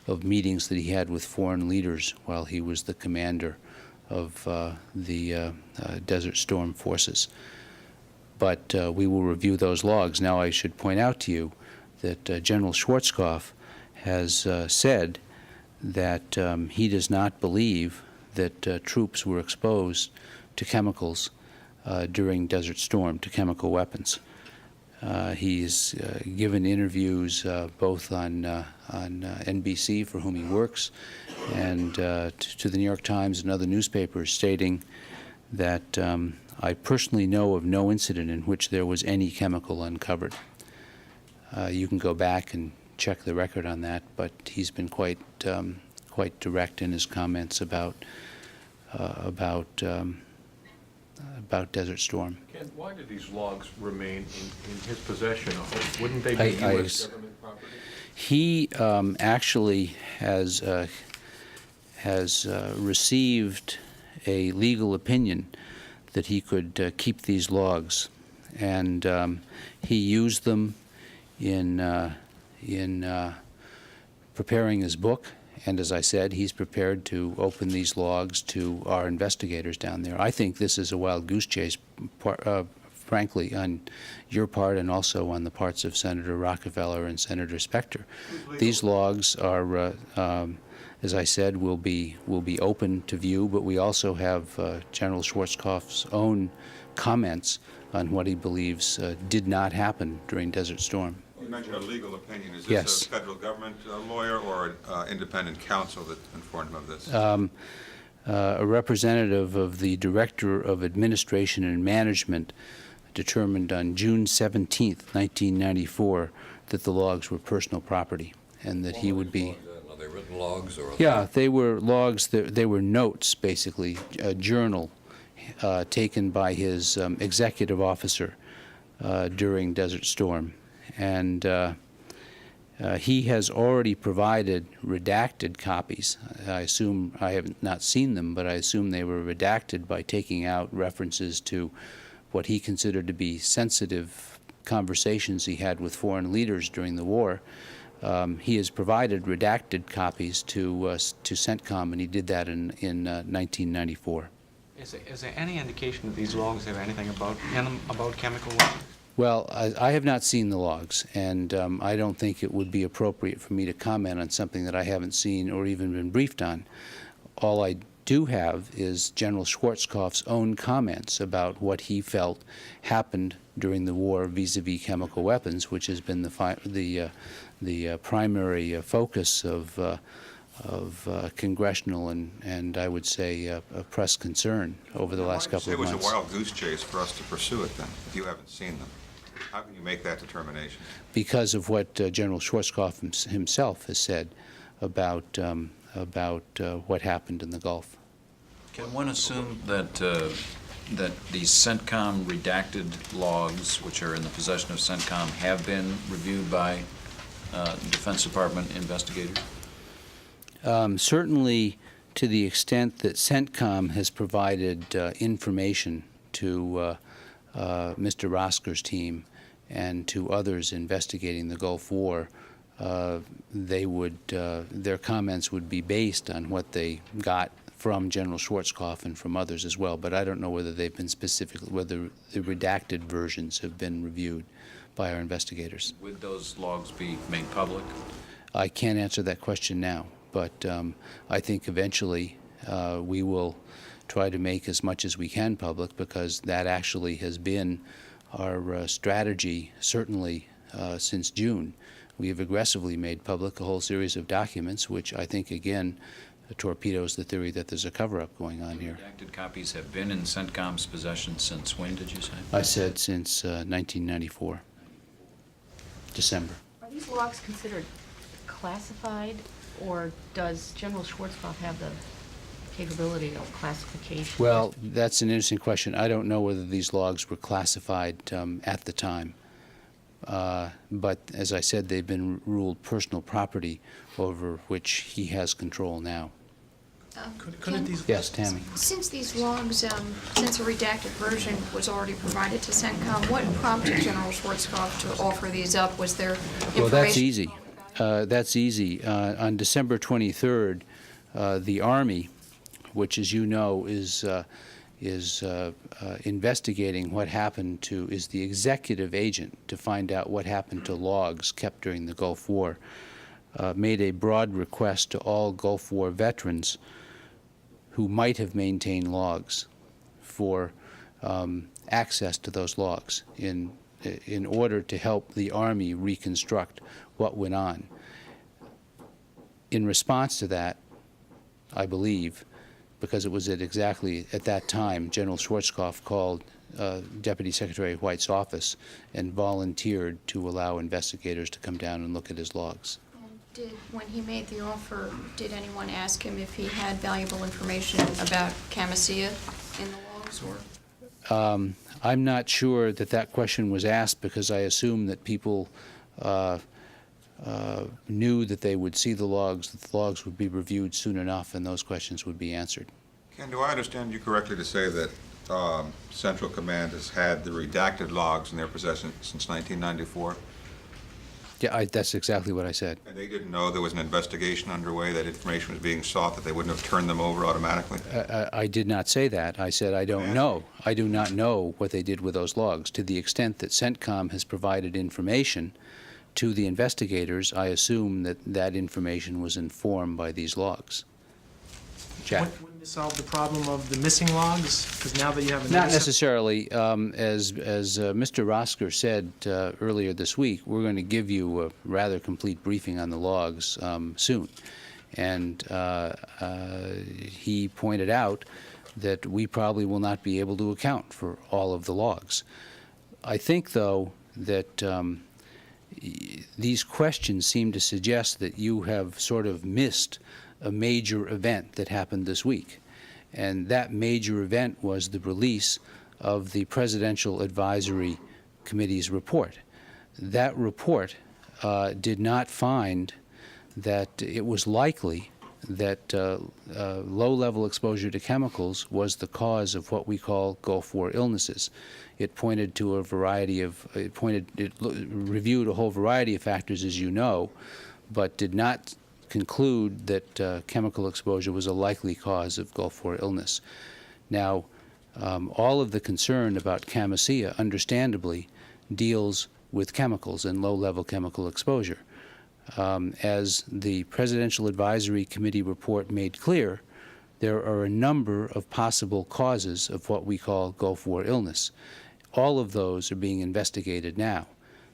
of meetings that he had with foreign leaders while he was the commander of the Desert Storm forces. But we will review those logs. Now, I should point out to you that General Schwarzkopf has said that he does not believe that troops were exposed to chemicals during Desert Storm, to chemical weapons. He's given interviews both on NBC, for whom he works, and to the New York Times and other newspapers, stating that I personally know of no incident in which there was any chemical uncovered. You can go back and check the record on that, but he's been quite direct in his comments about Desert Storm. Ken, why did these logs remain in his possession? Wouldn't they be U.S. government property? He actually has received a legal opinion that he could keep these logs, and he used them in preparing his book. And as I said, he's prepared to open these logs to our investigators down there. I think this is a wild goose chase, frankly, on your part and also on the parts of Senator Rockefeller and Senator Specter. These logs are, as I said, will be open to view, but we also have General Schwarzkopf's own comments on what he believes did not happen during Desert Storm. You mentioned a legal opinion. Is this Yes. a federal government lawyer or an independent counsel that informed him of this? A representative of the Director of Administration and Management determined on June 17th, 1994, that the logs were personal property and that he would be... Are they written logs? Or Yeah, they were logs, they were notes, basically, a journal taken by his executive officer during Desert Storm. And he has already provided redacted copies. I assume, I have not seen them, but I assume they were redacted by taking out references to what he considered to be sensitive conversations he had with foreign leaders during the war. He has provided redacted copies to CENTCOM, and he did that in 1994. Is there any indication that these logs have anything about chemical weapons? Well, I have not seen the logs, and I don't think it would be appropriate for me to comment on something that I haven't seen or even been briefed on. All I do have is General Schwarzkopf's own comments about what he felt happened during the war vis-a-vis chemical weapons, which has been the primary focus of congressional and I would say press concern over the last couple of months. It was a wild goose chase for us to pursue it then, if you haven't seen them. How can you make that determination? Because of what General Schwarzkopf himself has said about what happened in the Gulf. Can one assume that these CENTCOM redacted logs, which are in the possession of CENTCOM, have been reviewed by Defense Department investigators? Certainly to the extent that CENTCOM has provided information to Mr. Rosker's team and to others investigating the Gulf War, their comments would be based on what they got from General Schwarzkopf and from others as well. But I don't know whether they've been whether the redacted versions have been reviewed by our investigators. Would those logs be made public? I can't answer that question now, but I think eventually we will try to make as much as we can public, because that actually has been our strategy, certainly since June. We have aggressively made public a whole series of documents, which I think, again, torpedoes the theory that there's a cover-up going on here. Redacted copies have been in CENTCOM's possession since when, did you say? I said since 1994, December. Are these logs considered classified, or does General Schwarzkopf have the capability of classification? Well, that's an interesting question. I don't know whether these logs were classified at the time. But as I said, they've been ruled personal property over which he has control now. Couldn't these... Yes, Tammy. Since these logs, since a redacted version was already provided to CENTCOM, what prompted General Schwarzkopf to offer these up? Was there information? Well, that's easy. That's easy. On December 23rd, the Army, which, as you know, is investigating what happened to, is the executive agent to find out what happened to logs kept during the Gulf War, made a broad request to all Gulf War veterans who might have maintained logs for access to those logs in order to help the Army reconstruct what went on. In response to that, I believe, because it was exactly at that time, General Schwarzkopf called Deputy Secretary White's office and volunteered to allow investigators to come down and look at his logs. When he made the offer, did anyone ask him if he had valuable information about Camisea in the logs? Or? I'm not sure that question was asked, because I assume that people knew that they would see the logs, that the logs would be reviewed soon enough, and those questions would be answered. Ken, do I understand you correctly to say that Central Command has had the redacted logs in their possession since 1994? Yeah, that's exactly what I said. And they didn't know there was an investigation underway, that information was being sought, that they wouldn't have turned them over automatically? I did not say that. I said I don't know. I do not know what they did with those logs. To the extent that CENTCOM has provided information to the investigators, I assume that that information was informed by these logs. Jack? Wouldn't this solve the problem of the missing logs? Because now that you have a... Not necessarily. As Mr. Rosker said earlier this week, we're going to give you a rather complete briefing on the logs soon. And he pointed out that we probably will not be able to account for all of the logs. I think, though, that these questions seem to suggest that you have sort of missed a major event that happened this week. And that major event was the release of the Presidential Advisory Committee's report. That report did not find that it was likely that low-level exposure to chemicals was the cause of what we call Gulf War illnesses. It pointed to a variety of, it reviewed a whole variety of factors, as you know, but did not conclude that chemical exposure was a likely cause of Gulf War illness. Now, all of the concern about Camisea, understandably, deals with chemicals and low-level chemical exposure. As the Presidential Advisory Committee report made clear, there are a number of possible causes of what we call Gulf War illness. All of those are being investigated now.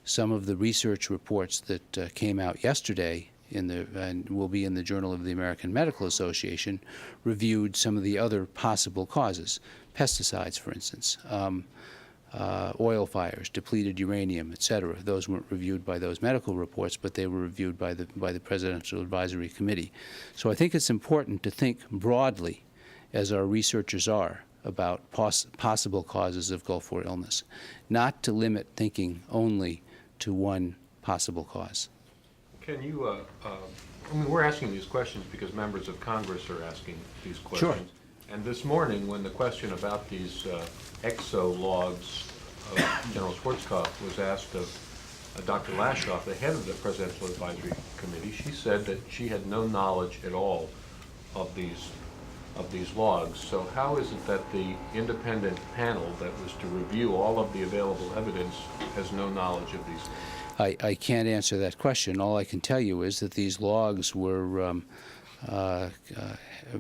Some of the research reports that came out yesterday and will be in the Journal of the American Medical Association reviewed some of the other possible causes. Pesticides, for instance, oil fires, depleted uranium, etc. Those weren't reviewed by those medical reports, but they were reviewed by the Presidential Advisory Committee. So I think it's important to think broadly, as our researchers are, about possible causes of Gulf War illness, not to limit thinking only to one possible cause. Can you, I mean, we're asking these questions because members of Congress are asking these questions. Sure. And this morning, when the question about these EXO logs General Schwarzkopf was asked of Dr. Lashoff, the head of the Presidential Advisory Committee. She said that she had no knowledge at all of these logs. So how is it that the independent panel that was to review all of the available evidence has no knowledge of these? I can't answer that question. All I can tell you is that these logs were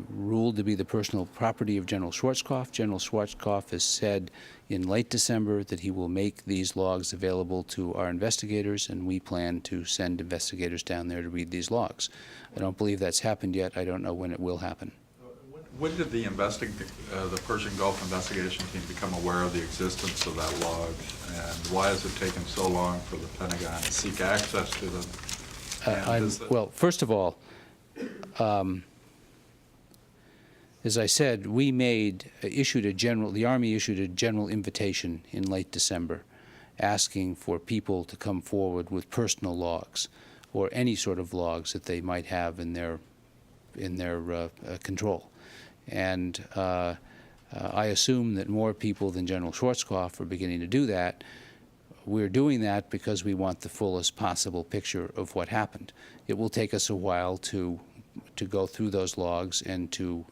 ruled to be the personal property of General Schwarzkopf. General Schwarzkopf has said in late December that he will make these logs available to our investigators, and we plan to send investigators down there to read these logs. I don't believe that's happened yet. I don't know when it will happen. When did the Persian Gulf investigation team become aware of the existence of that log, and why has it taken so long for the Pentagon to seek access to them? Well, first of all, as I said, the Army issued a general invitation in late December asking for people to come forward with personal logs or any sort of logs that they might have in their control. And I assume that more people than General Schwarzkopf are beginning to do that. We're doing that because we want the fullest possible picture of what happened. It will take us a while to go through those logs and to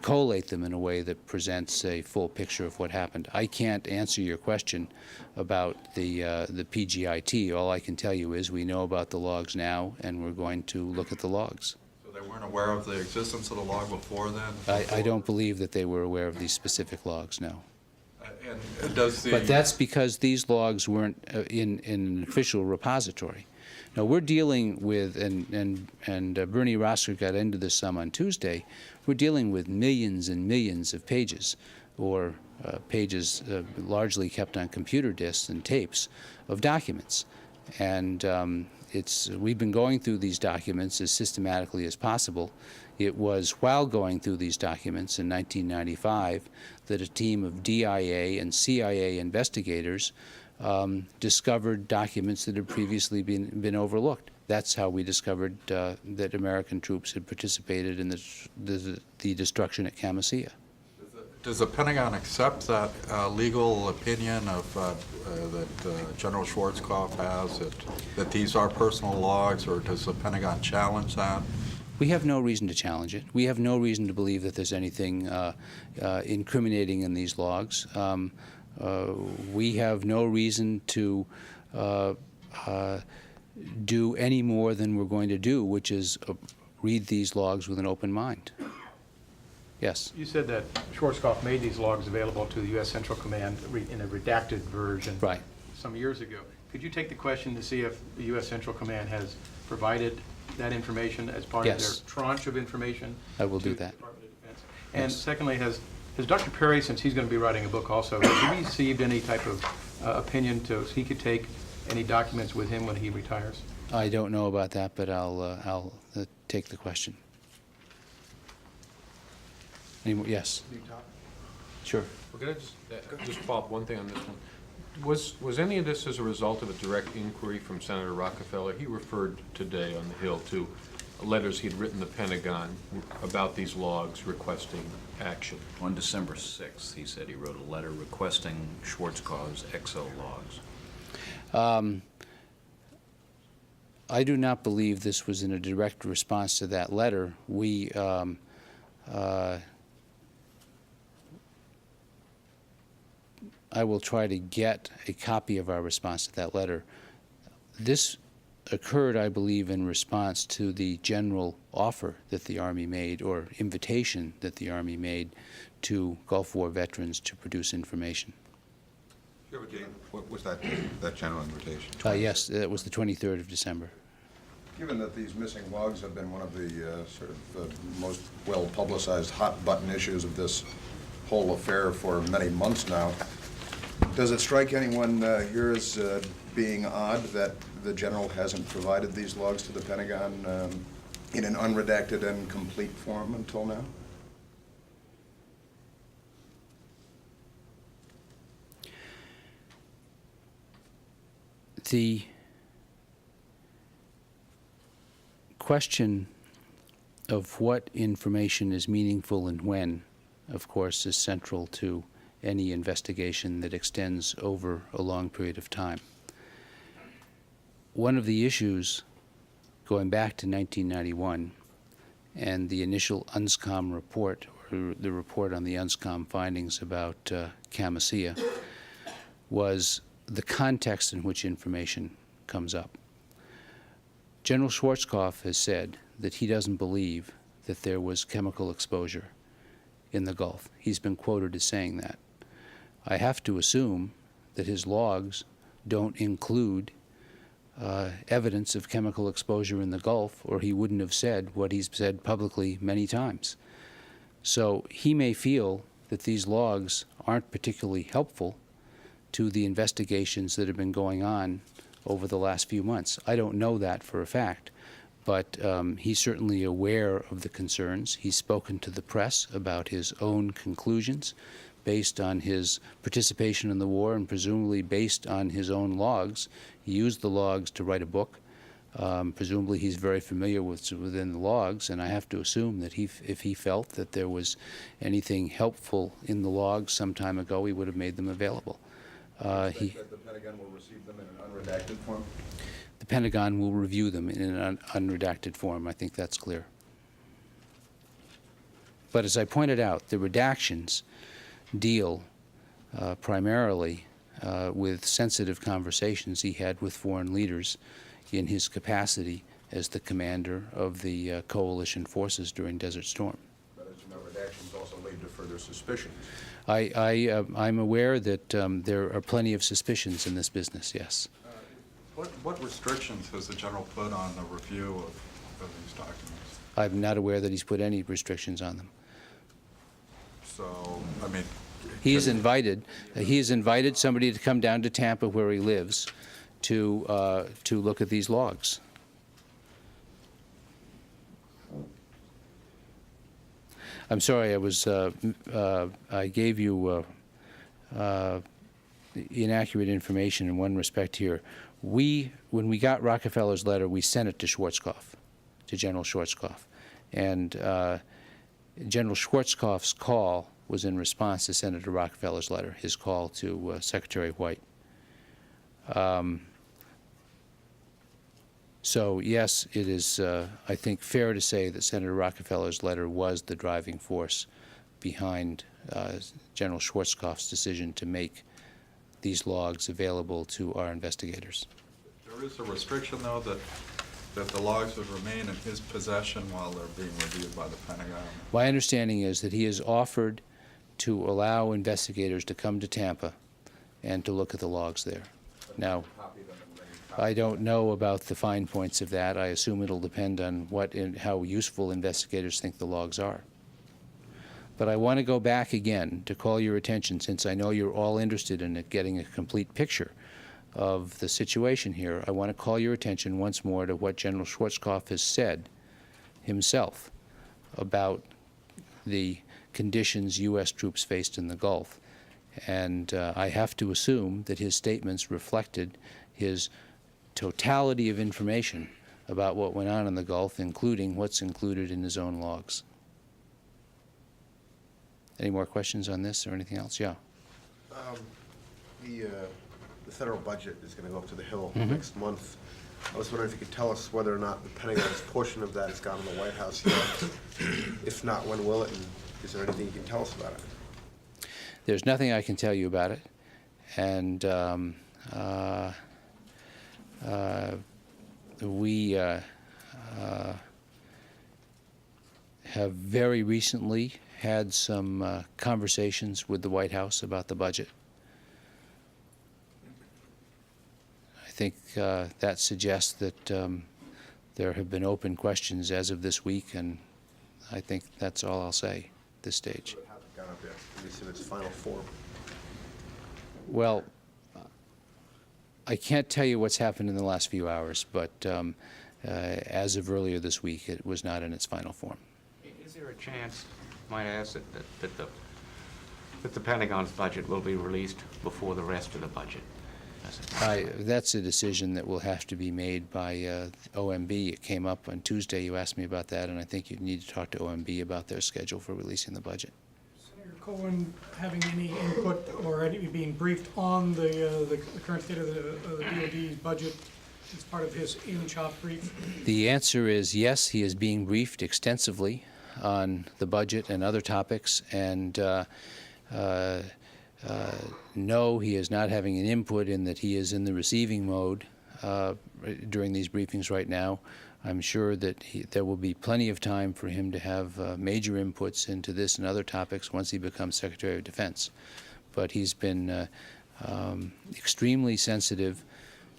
collate them in a way that presents a full picture of what happened. I can't answer your question about the PGIT. All I can tell you is we know about the logs now, and we're going to look at the logs. So they weren't aware of the existence of the log before then? I don't believe that they were aware of these specific logs, no. And does the... But that's because these logs weren't in an official repository. Now, we're dealing with, and Bernie Rosser got into this some on Tuesday, we're dealing with millions and millions of pages, or pages largely kept on computer disks and tapes of documents. And we've been going through these documents as systematically as possible. It was while going through these documents in 1995 that a team of DIA and CIA investigators discovered documents that had previously been overlooked. That's how we discovered that American troops had participated in the destruction at Camisea. Does the Pentagon accept that legal opinion of that General Schwarzkopf has, that these are personal logs, or does the Pentagon challenge that? We have no reason to challenge it. We have no reason to believe that there's anything incriminating in these logs. We have no reason to do any more than we're going to do, which is read these logs with an open mind. Yes? You said that Schwarzkopf made these logs available to the U.S. Central Command in a redacted version some years ago. Could you take the question to see if the U.S. Central Command has provided that information as part of their tranche of information? I will do that. Department of Defense? And secondly, has Dr. Perry, since he's going to be writing a book also, has he received any type of opinion so he could take any documents with him when he retires? I don't know about that, but I'll take the question. Any more? Yes. Sure. Well, could I just follow up one thing on this one? Was any of this as a result of a direct inquiry from Senator Rockefeller? He referred today on the Hill to letters he'd written the Pentagon about these logs requesting action. On December 6th, he said he wrote a letter requesting Schwarzkopf's EXO logs. I do not believe this was in a direct response to that letter. I will try to get a copy of our response to that letter. This occurred, I believe, in response to the general offer that the Army made, or invitation that the Army made to Gulf War veterans to produce information. What was that general invitation? Yes, it was the 23rd of December. Given that these missing logs have been one of the most well-publicized hot-button issues of this whole affair for many months now, does it strike anyone here as being odd that the general hasn't provided these logs to the Pentagon in an unredacted and complete form until now? The question of what information is meaningful and when, of course, is central to any investigation that extends over a long period of time. One of the issues going back to 1991 and the initial UNSCOM report, or the report on the UNSCOM findings about Camisea, was the context in which information comes up. General Schwarzkopf has said that he doesn't believe that there was chemical exposure in the Gulf. He's been quoted as saying that. I have to assume that his logs don't include evidence of chemical exposure in the Gulf, or he wouldn't have said what he's said publicly many times. So he may feel that these logs aren't particularly helpful to the investigations that have been going on over the last few months. I don't know that for a fact, but he's certainly aware of the concerns. He's spoken to the press about his own conclusions based on his participation in the war and presumably based on his own logs. He used the logs to write a book. Presumably he's very familiar within the logs, and I have to assume that if he felt that there was anything helpful in the logs some time ago, he would have made them available. That the Pentagon will receive them in an unredacted form? The Pentagon will review them in an unredacted form. I think that's clear. But as I pointed out, the redactions deal primarily with sensitive conversations he had with foreign leaders in his capacity as the commander of the coalition forces during Desert Storm. But as you know, redactions also lead to further suspicions. I'm aware that there are plenty of suspicions in this business, yes. What restrictions has the general put on the review of these documents? I'm not aware that he's put any restrictions on them. So, I mean... He has invited somebody to come down to Tampa where he lives to look at these logs. I'm sorry, I gave you inaccurate information in one respect here. When we got Rockefeller's letter, we sent it to Schwarzkopf, to General Schwarzkopf. And General Schwarzkopf's call was in response to Senator Rockefeller's letter, his call to Secretary White. So yes, it is, I think, fair to say that Senator Rockefeller's letter was the driving force behind General Schwarzkopf's decision to make these logs available to our investigators. There is a restriction, though, that the logs would remain in his possession while they're being reviewed by the Pentagon. My understanding is that he has offered to allow investigators to come to Tampa and to look at the logs there. Now, I don't know about the fine points of that. I assume it'll depend on how useful investigators think the logs are. But I want to go back again to call your attention, since I know you're all interested in getting a complete picture of the situation here. I want to call your attention once more to what General Schwarzkopf has said himself about the conditions U.S. troops faced in the Gulf. And I have to assume that his statements reflected his totality of information about what went on in the Gulf, including what's included in his own logs. Any more questions on this or anything else? Yeah. The federal budget is going to go up to the Hill next month. I was wondering if you could tell us whether or not the Pentagon's portion of that has gone to the White House yet. If not, when will it? And is there anything you can tell us about it? There's nothing I can tell you about it. And we have very recently had some conversations with the White House about the budget. I think that suggests that there have been open questions as of this week, and I think that's all I'll say at this stage. It hasn't gone up yet, at least in its final form. Well, I can't tell you what's happened in the last few hours, but as of earlier this week, it was not in its final form. Is there a chance, might I ask, that the Pentagon's budget will be released before the rest of the budget? That's a decision that will have to be made by OMB. It came up on Tuesday. You asked me about that, and I think you need to talk to OMB about their schedule for releasing the budget. Senator Cohen having any input or any being briefed on the current state of the DoD's budget as part of his in-chop brief? The answer is yes, he is being briefed extensively on the budget and other topics, and no, he is not having an input in that he is in the receiving mode during these briefings right now. I'm sure that there will be plenty of time for him to have major inputs into this and other topics once he becomes Secretary of Defense. But he's been extremely sensitive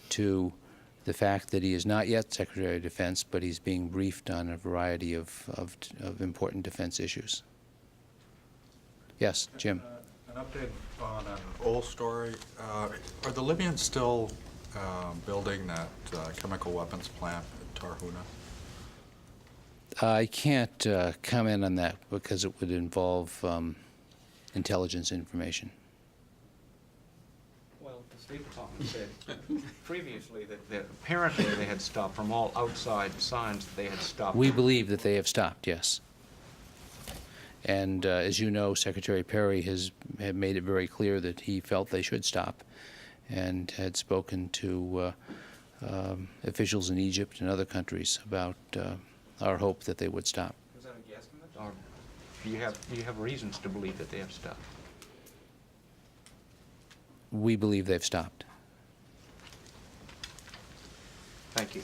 to the fact that he is not yet Secretary of Defense, but he's being briefed on a variety of important defense issues. Yes, Jim. An update on an old story. Are the Libyans still building that chemical weapons plant at Tarhuna? I can't comment on that because it would involve intelligence information. Well, the State Department said previously that apparently they had stopped, from all outside signs that they had stopped. We believe that they have stopped, yes. And as you know, Secretary Perry had made it very clear that he felt they should stop, and had spoken to officials in Egypt and other countries about our hope that they would stop. Was that a guesstimate, or do you have reasons to believe that they have stopped? We believe they've stopped. Thank you.